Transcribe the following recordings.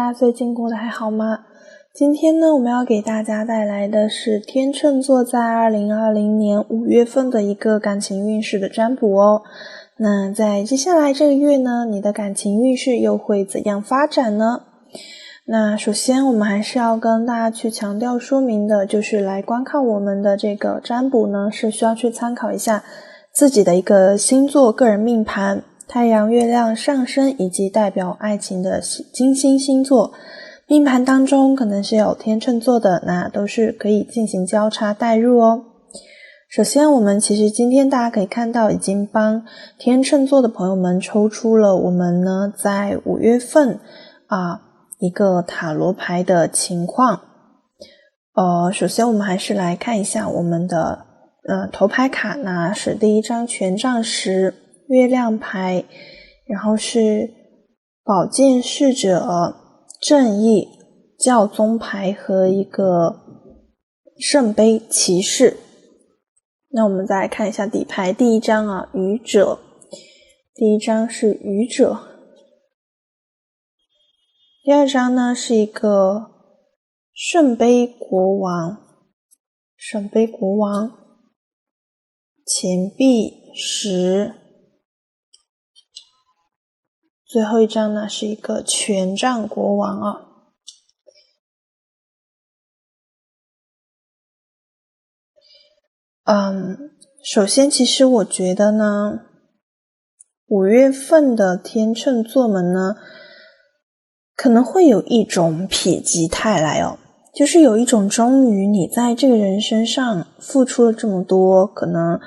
大家最近过得还好吗？今天呢，我们要给大家带来的是天秤座在2020年5月份的一个感情运势的占卜哦。那在接下来这个月呢，你的感情运势又会怎样发展呢？那首先我们还是要跟大家去强调说明的，就是来观看我们的这个占卜呢，是需要去参考一下自己的一个星座个人命盘、太阳、月亮、上升以及代表爱情的金星星座。命盘当中可能是有天秤座的，那都是可以进行交叉代入哦。首先我们其实今天大家可以看到已经帮天秤座的朋友们抽出了我们呢在5月份一个塔罗牌的情况。首先我们还是来看一下我们的头牌卡呢，是第一张权杖十、月亮牌，然后是宝剑侍者、正义、教宗牌和一个圣杯骑士。那我们再来看一下底牌，第一张愚者，第一张是愚者，第二张呢是一个圣杯国王，圣杯国王，钱币10，最后一张呢是一个权杖国王啊。首先其实我觉得呢5月份的天秤座们呢可能会有一种否极泰来哦，就是有一种终于你在这个人身上付出了这么多，可能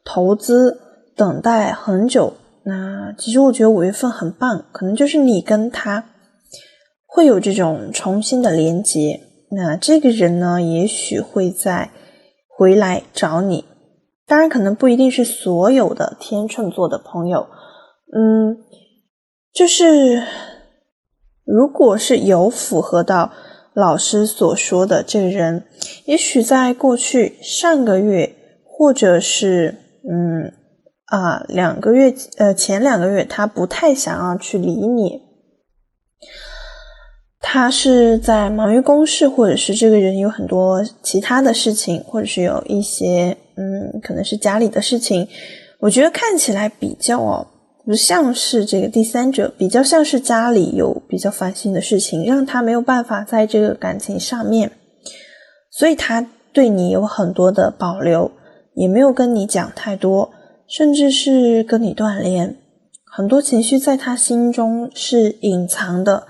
投资等待很久，那其实我觉得5月份很棒，可能就是你跟他会有这种重新的连结，那这个人呢也许会再回来找你，当然可能不一定是所有的天秤座的朋友，就是如果是有符合到老师所说的这个人，也许在过去上个月或者是前2个月他不太想要去理你，他是在忙于公事，或者是这个人有很多其他的事情，或者是有一些可能是家里的事情，我觉得看起来比较不像是这个第三者，比较像是家里有比较烦心的事情，让他没有办法在这个感情上面，所以他对你有很多的保留，也没有跟你讲太多，甚至是跟你断联，很多情绪在他心中是隐藏的，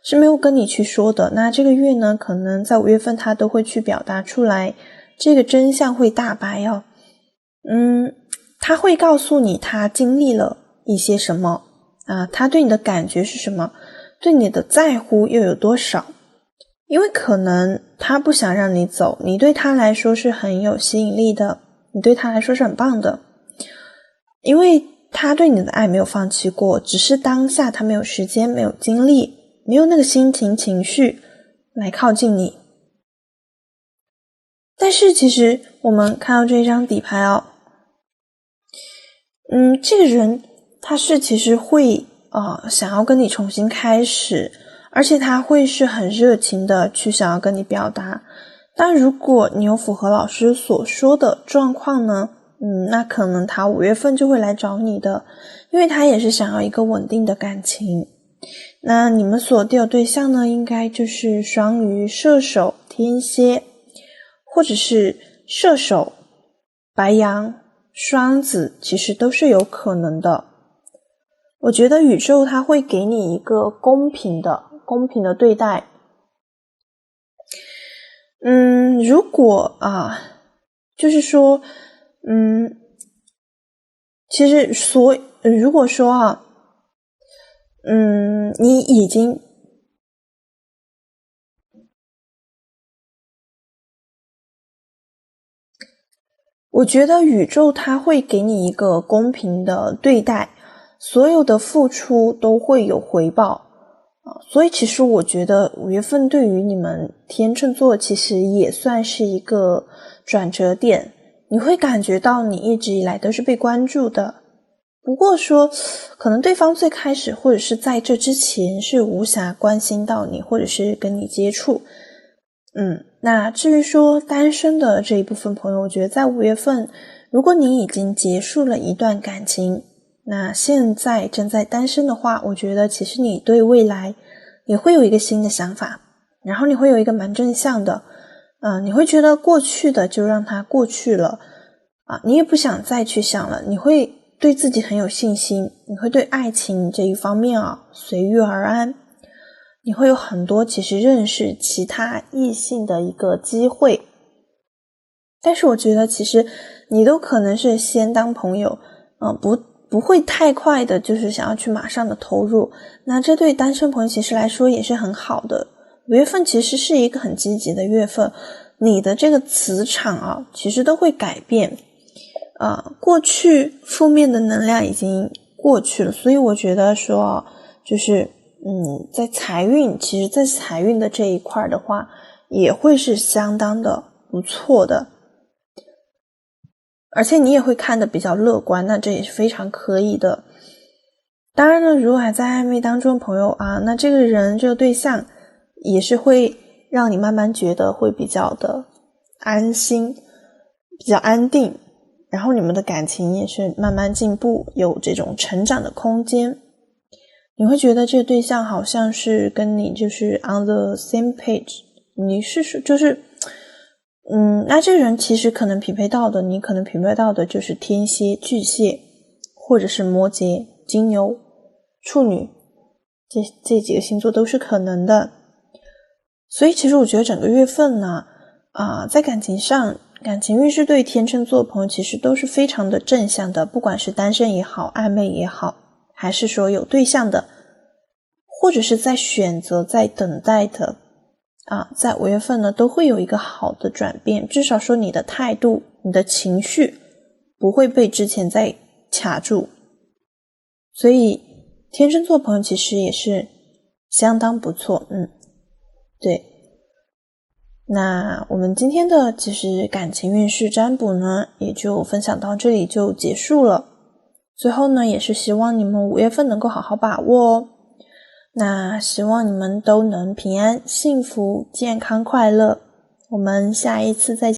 是没有跟你去说的。那这个月呢，可能在5月份他都会去表达出来，这个真相会大白哦。他会告诉你他经历了一些什么他对你的感觉是什么，对你的在乎又有多少，因为可能他不想让你走，你对他来说是很有吸引力的，你对他来说是很棒的，因为他对你的爱没有放弃过，只是当下他没有时间，没有精力，没有那个心情情绪来靠近你。但是其实我们看到这张底牌这个人他是其实会想要跟你重新开始，而且他会是很热情的去想要跟你表达。但如果你有符合老师所说的状况呢，那可能他5月份就会来找你的，因为他也是想要一个稳定的感情。那你们锁定的对象呢，应该就是双鱼、射手、天蝎，或者是射手、白羊、双子，其实都是有可能的。我觉得宇宙它会给你一个公平的对待。如果就是说其实如果说你已经我觉得宇宙它会给你一个公平的对待，所有的付出都会有回报所以其实我觉得5月份对于你们天秤座其实也算是一个转折点，你会感觉到你一直以来都是被关注的，不过说可能对方最开始或者是在这之前是无暇关心到你，或者是跟你接触。那至于说单身的这一部分朋友，我觉得在5月份，如果你已经结束了一段感情，那现在正在单身的话，我觉得其实你对未来也会有一个新的想法，然后你会有一个蛮正向的，你会觉得过去的就让它过去了，你也不想再去想了，你会对自己很有信心，你会对爱情这一方面随遇而安，你会有很多其实认识其他异性的一个机会。但是我觉得其实你都可能是先当朋友，不会太快的就是想要去马上的投入，那这对单身朋友其实来说也是很好的。5月份其实是一个很积极的月份，你的这个磁场其实都会改变，过去负面的能量已经过去了，所以我觉得说就是在财运，其实在财运的这一块的话也会是相当的不错的，而且你也会看得比较乐观，那这也是非常可以的。当然呢，如果还在暧昧当中的朋友那这个人这个对象也是会让你慢慢觉得会比较的安心，比较安定，然后你们的感情也是慢慢进步，有这种成长的空间。你会觉得这个对象好像是跟你就是 on the same page， 你是就是那这个人其实可能匹配到的，你可能匹配到的就是天蝎、巨蟹，或者是摩羯、金牛、处女，这几个星座都是可能的。所以其实我觉得整个月份呢在感情上，感情运势对天秤座的朋友其实都是非常的正向的，不管是单身也好，暧昧也好，还是说有对象的，或者是在选择在等待的在5月份呢都会有一个好的转变，至少说你的态度，你的情绪不会被之前再卡住。所以天秤座朋友其实也是相当不错。对，那我们今天的其实感情运势占卜呢也就分享到这里就结束了。最后呢也是希望你们5月份能够好好把握那希望你们都能平安、幸福、健康、快乐。我们下一次再见。